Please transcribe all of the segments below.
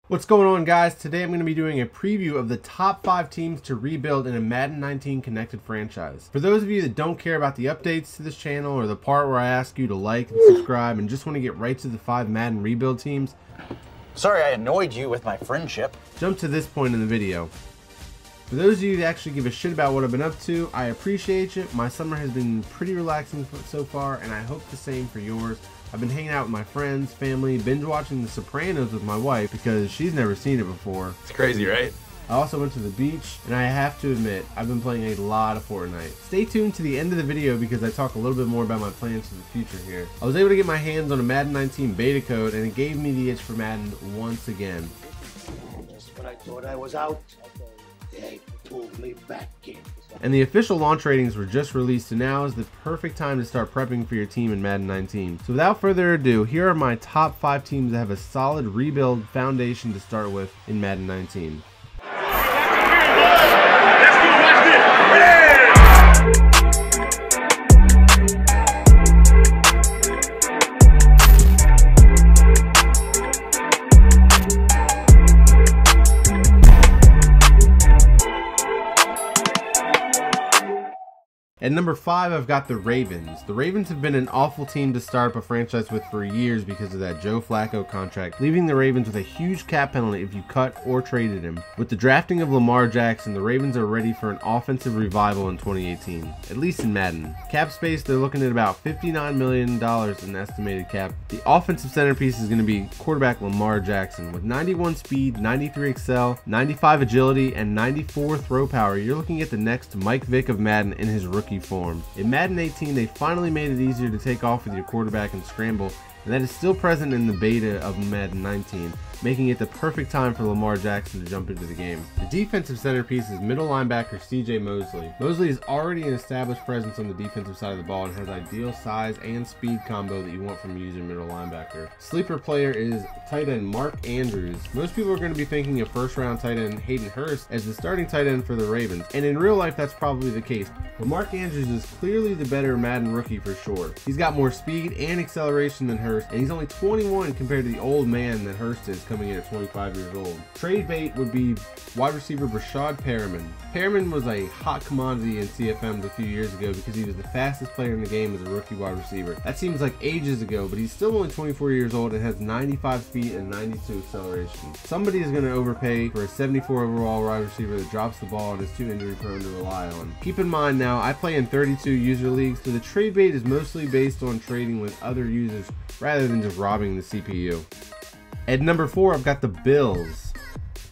What's going on, guys? Today I'm going to be doing a preview of the top 5 teams to rebuild in a Madden 19 connected franchise. For those of you that don't care about the updates to this channel or the part where I ask you to like and subscribe and just want to get right to the 5 Madden rebuild teams, sorry I annoyed you with my friendship. Jump to this point in the video. For those of you that actually give a shit about what I've been up to, I appreciate you. My summer has been pretty relaxing so far, and I hope the same for yours. I've been hanging out with my friends, family, binge watching The Sopranos with my wife because she's never seen it before. It's crazy, right? I also went to the beach, and I have to admit, I've been playing a lot of Fortnite. Stay tuned to the end of the video because I talk a little bit more about my plans for the future here. I was able to get my hands on a Madden 19 beta code, and it gave me the itch for Madden once again. Just when I thought I was out, they pulled me back in. And the official launch ratings were just released, so now is the perfect time to start prepping for your team in Madden 19. So without further ado, here are my top 5 teams that have a solid rebuild foundation to start with in Madden 19. At number 5, I've got the Ravens. The Ravens have been an awful team to start up a franchise with for years because of that Joe Flacco contract, leaving the Ravens with a huge cap penalty if you cut or traded him. With the drafting of Lamar Jackson, the Ravens are ready for an offensive revival in 2018, at least in Madden. Cap space, they're looking at about $59 million in estimated cap. The offensive centerpiece is going to be quarterback Lamar Jackson. With 91 speed, 93 excel, 95 agility, and 94 throw power, you're looking at the next Mike Vick of Madden in his rookie form. In Madden 18, they finally made it easier to take off with your quarterback and scramble, and that is still present in the beta of Madden 19, making it the perfect time for Lamar Jackson to jump into the game. The defensive centerpiece is middle linebacker CJ Mosley. Mosley is already an established presence on the defensive side of the ball and has ideal size and speed combo that you want from a user middle linebacker. Sleeper player is tight end Mark Andrews. Most people are going to be thinking of first round tight end Hayden Hurst as the starting tight end for the Ravens, and in real life that's probably the case, but Mark Andrews is clearly the better Madden rookie for sure. He's got more speed and acceleration than Hurst, and he's only 21 compared to the old man that Hurst is, coming in at 25 years old. Trade bait would be wide receiver Brashad Perriman. Perriman was a hot commodity in CFM a few years ago because he was the fastest player in the game as a rookie wide receiver. That seems like ages ago, but he's still only 24 years old and has 95 speed and 92 acceleration. Somebody is going to overpay for a 74 overall wide receiver that drops the ball and is too injury prone to rely on. Keep in mind now, I play in 32 user leagues, so the trade bait is mostly based on trading with other users rather than just robbing the CPU. At number 4, I've got the Bills.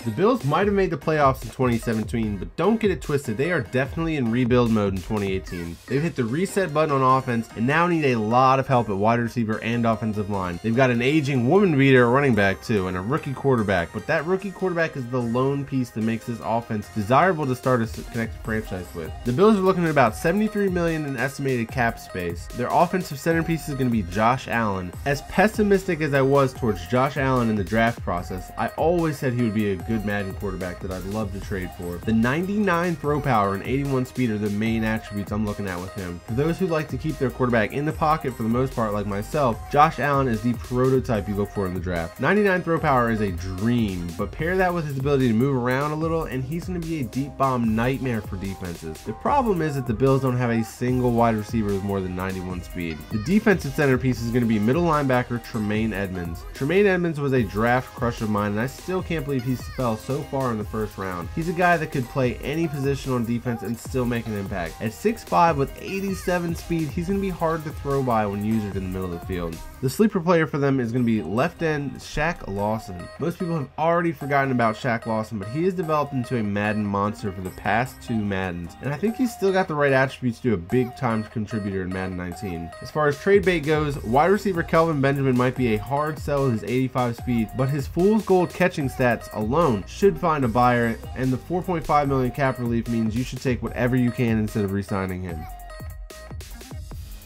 The Bills might have made the playoffs in 2017, but don't get it twisted, they are definitely in rebuild mode in 2018. They've hit the reset button on offense and now need a lot of help at wide receiver and offensive line. They've got an aging woman beater running back too, and a rookie quarterback, but that rookie quarterback is the lone piece that makes this offense desirable to start a connected franchise with. The Bills are looking at about $73 million in estimated cap space. Their offensive centerpiece is going to be Josh Allen. As pessimistic as I was towards Josh Allen in the draft process, I always said he would be a good Madden quarterback that I'd love to trade for. The 99 throw power and 81 speed are the main attributes I'm looking at with him. For those who like to keep their quarterback in the pocket for the most part like myself, Josh Allen is the prototype you look for in the draft. 99 throw power is a dream, but pair that with his ability to move around a little and he's going to be a deep bomb nightmare for defenses. The problem is that the Bills don't have a single wide receiver with more than 91 speed. The defensive centerpiece is going to be middle linebacker Tremaine Edmunds. Tremaine Edmunds was a draft crush of mine, and I still can't believe he's fell so far in the first round. He's a guy that could play any position on defense and still make an impact. At 6'5" with 87 speed, he's going to be hard to throw by when usered in the middle of the field. The sleeper player for them is going to be left end Shaq Lawson. Most people have already forgotten about Shaq Lawson, but he has developed into a Madden monster for the past 2 Maddens, and I think he's still got the right attributes to be a big time contributor in Madden 19. As far as trade bait goes, wide receiver Kelvin Benjamin might be a hard sell with his 85 speed, but his fool's gold catching stats alone should find a buyer, and the $4.5 million cap relief means you should take whatever you can instead of re-signing him.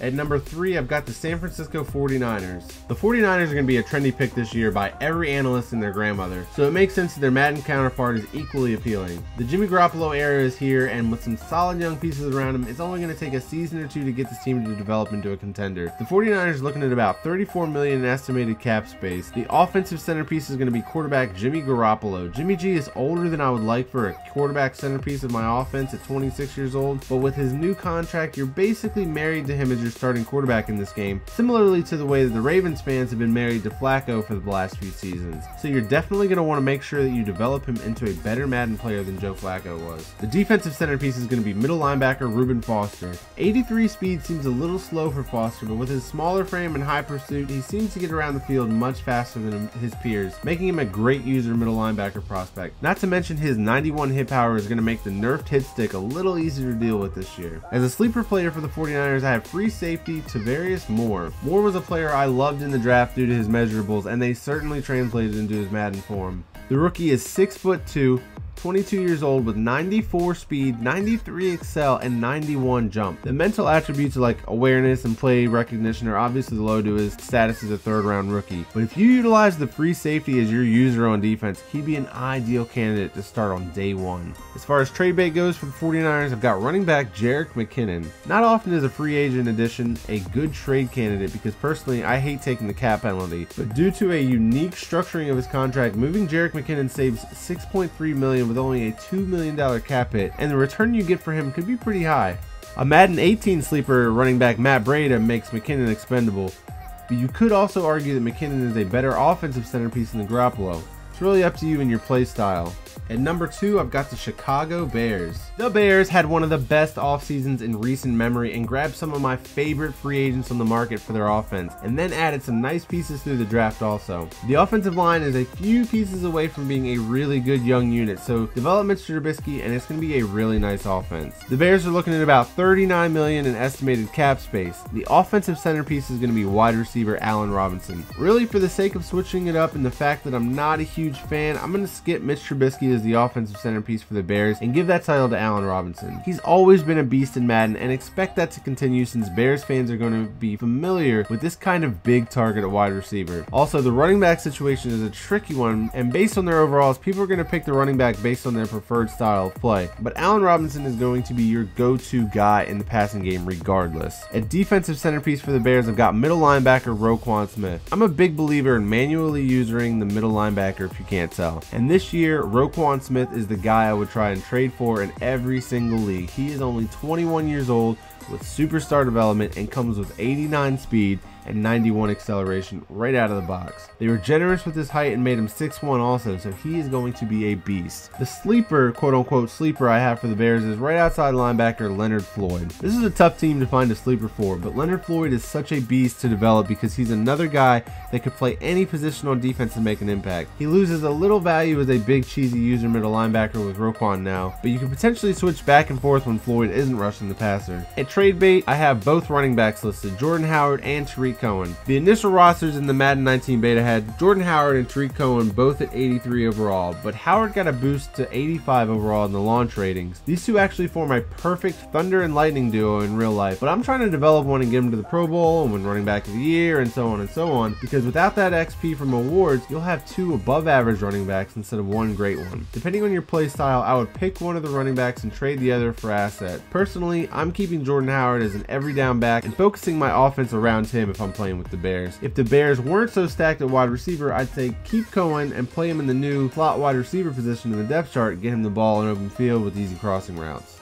At number 3, I've got the San Francisco 49ers. The 49ers are going to be a trendy pick this year by every analyst and their grandmother, so it makes sense that their Madden counterpart is equally appealing. The Jimmy Garoppolo era is here, and with some solid young pieces around him, it's only going to take a season or two to get this team to develop into a contender. The 49ers are looking at about $34 million in estimated cap space. The offensive centerpiece is going to be quarterback Jimmy Garoppolo. Jimmy G is older than I would like for a quarterback centerpiece of my offense at 26 years old, but with his new contract, you're basically married to him as your starting quarterback in this game, similarly to the way that the Ravens fans have been married to Flacco for the last few seasons. So you're definitely going to want to make sure that you develop him into a better Madden player than Joe Flacco was. The defensive centerpiece is going to be middle linebacker Reuben Foster. 83 speed seems a little slow for Foster, but with his smaller frame and high pursuit, he seems to get around the field much faster than his peers, making him a great user middle linebacker prospect. Not to mention his 91 hit power is going to make the nerfed hit stick a little easier to deal with this year. As a sleeper player for the 49ers, I have free safety Tavarius Moore. Moore was a player I loved in the draft due to his measurables, and they certainly translated into his Madden form. The rookie is 6'2", 22 years old with 94 speed, 93 excel, and 91 jump. The mental attributes like awareness and play recognition are obviously low to his status as a third-round rookie, but if you utilize the free safety as your user on defense, he'd be an ideal candidate to start on day one. As far as trade bait goes for the 49ers, I've got running back Jerick McKinnon. Not often is a free agent addition a good trade candidate because personally I hate taking the cap penalty, but due to a unique structuring of his contract, moving Jerick McKinnon saves $6.3 million with only a $2 million cap hit, and the return you get for him could be pretty high. A Madden 18 sleeper running back Matt Breida makes McKinnon expendable, but you could also argue that McKinnon is a better offensive centerpiece than Garoppolo. It's really up to you and your play style. At number 2, I've got the Chicago Bears. The Bears had one of the best off seasons in recent memory and grabbed some of my favorite free agents on the market for their offense, and then added some nice pieces through the draft also. The offensive line is a few pieces away from being a really good young unit, so develop Mr. Trubisky and it's going to be a really nice offense. The Bears are looking at about $39 million in estimated cap space. The offensive centerpiece is going to be wide receiver Allen Robinson. Really, for the sake of switching it up and the fact that I'm not a huge fan, I'm going to skip Mitch Trubisky as the offensive centerpiece for the Bears and give that title to Allen Robinson. He's always been a beast in Madden and expect that to continue since Bears fans are going to be familiar with this kind of big target at wide receiver. Also, the running back situation is a tricky one, and based on their overalls, people are going to pick the running back based on their preferred style of play, but Allen Robinson is going to be your go-to guy in the passing game regardless. At defensive centerpiece for the Bears, I've got middle linebacker Roquan Smith. I'm a big believer in manually using the middle linebacker if you can't tell, and this year Roquan Smith is the guy I would try and trade for in every single league. He is only 21 years old with superstar development and comes with 89 speed and 91 acceleration right out of the box. They were generous with his height and made him 6'1" also, so he is going to be a beast. The sleeper, quote-unquote sleeper I have for the Bears is right outside linebacker Leonard Floyd. This is a tough team to find a sleeper for, but Leonard Floyd is such a beast to develop because he's another guy that could play any position on defense and make an impact. He loses a little value as a big cheesy user middle linebacker with Roquan now, but you can potentially switch back and forth when Floyd isn't rushing the passer. At trade bait, I have both running backs listed, Jordan Howard and Tariq Cohen. The initial rosters in the Madden 19 beta had Jordan Howard and Tariq Cohen both at 83 overall, but Howard got a boost to 85 overall in the launch ratings. These two actually form a perfect thunder and lightning duo in real life, but I'm trying to develop one and get him to the Pro Bowl and win running back of the year and so on, because without that XP from awards, you'll have two above average running backs instead of one great one. Depending on your play style, I would pick one of the running backs and trade the other for asset. Personally, I'm keeping Jordan Howard as an every down back and focusing my offense around him if I'm playing with the Bears. If the Bears weren't so stacked at wide receiver, I'd say keep Cohen and play him in the new slot wide receiver position in the depth chart, get him the ball in open field with easy crossing routes.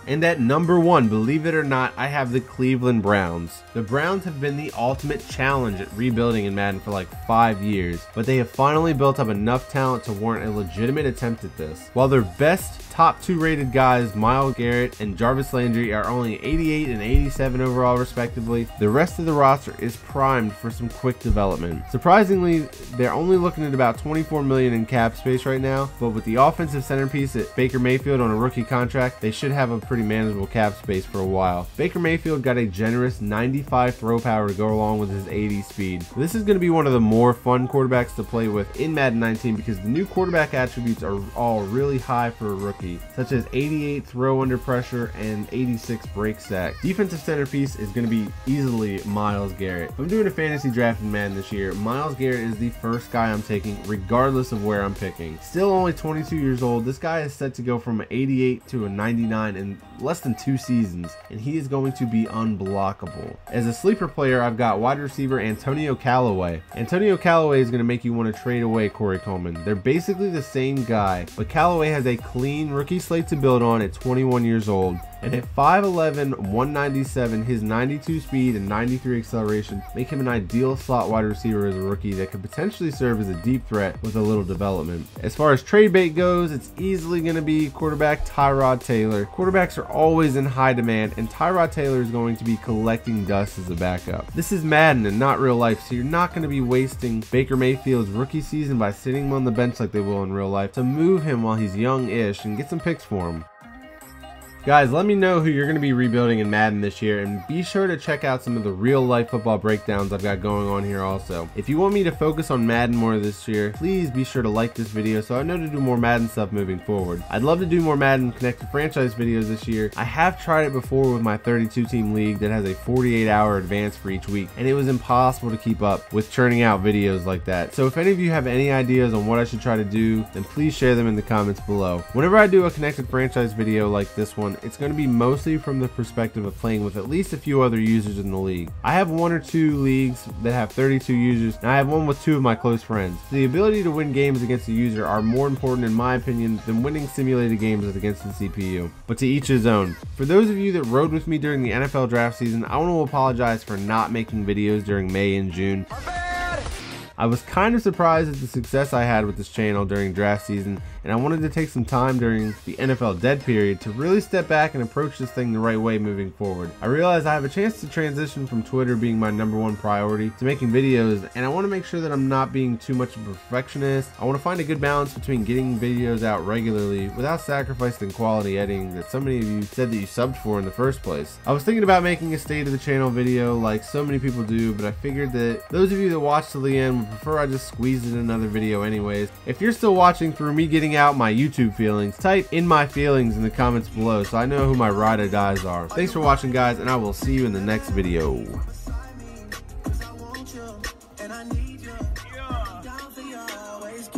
And at number 1, believe it or not, I have the Cleveland Browns. The Browns have been the ultimate challenge at rebuilding in Madden for like 5 years, but they have finally built up enough talent to warrant a legitimate attempt at this. While their best top 2 rated guys, Myles Garrett and Jarvis Landry, are only 88 and 87 overall respectively, the rest of the roster is primed for some quick development. Surprisingly, they're only looking at about $24 million in cap space right now, but with the offensive centerpiece at Baker Mayfield on a rookie contract, they should have a pretty manageable cap space for a while. Baker Mayfield got a generous 95 throw power to go along with his 80 speed. This is going to be one of the more fun quarterbacks to play with in Madden 19 because the new quarterback attributes are all really high for a rookie. ability, such as 88 throw under pressure and 86 break stack. Defensive centerpiece is going to be easily Myles Garrett. If I'm doing a fantasy draft in Madden this year, Myles Garrett is the first guy I'm taking regardless of where I'm picking. Still only 22 years old, this guy is set to go from an 88 to a 99 in less than 2 seasons, and he is going to be unblockable. As a sleeper player, I've got wide receiver Antonio Callaway. Antonio Callaway is going to make you want to trade away Corey Coleman. They're basically the same guy, but Callaway has a clean rookie slate to build on at 21 years old. And at 5'11", 197, his 92 speed and 93 acceleration make him an ideal slot wide receiver as a rookie that could potentially serve as a deep threat with a little development. As far as trade bait goes, it's easily going to be quarterback Tyrod Taylor. Quarterbacks are always in high demand, and Tyrod Taylor is going to be collecting dust as a backup. This is Madden and not real life, so you're not going to be wasting Baker Mayfield's rookie season by sitting him on the bench like they will in real life. So move him while he's young-ish and get some picks for him. Guys, let me know who you're going to be rebuilding in Madden this year, and be sure to check out some of the real life football breakdowns I've got going on here also. If you want me to focus on Madden more this year, please be sure to like this video so I know to do more Madden stuff moving forward. I'd love to do more Madden connected franchise videos this year. I have tried it before with my 32 team league that has a 48-hour advance for each week, and it was impossible to keep up with churning out videos like that. So if any of you have any ideas on what I should try to do, then please share them in the comments below. Whenever I do a connected franchise video like this one, it's going to be mostly from the perspective of playing with at least a few other users in the league. I have 1 or 2 leagues that have 32 users, and I have one with 2 of my close friends. The ability to win games against a user are more important in my opinion than winning simulated games against the CPU, but to each his own. For those of you that rode with me during the NFL draft season, I want to apologize for not making videos during May and June. I was kind of surprised at the success I had with this channel during draft season, and I wanted to take some time during the NFL dead period to really step back and approach this thing the right way moving forward. I realized I have a chance to transition from Twitter being my #1 priority to making videos, and I want to make sure that I'm not being too much of a perfectionist. I want to find a good balance between getting videos out regularly without sacrificing quality editing that so many of you said that you subbed for in the first place. I was thinking about making a state of the channel video like so many people do, but I figured that those of you that watched till the end would prefer I just squeezed in another video anyways. If you're still watching through me getting out my YouTube feelings, type in my feelings in the comments below so I know who my ride or dies are. Thanks for watching, guys, and I will see you in the next video. And I need you. Yeah. Down for you always.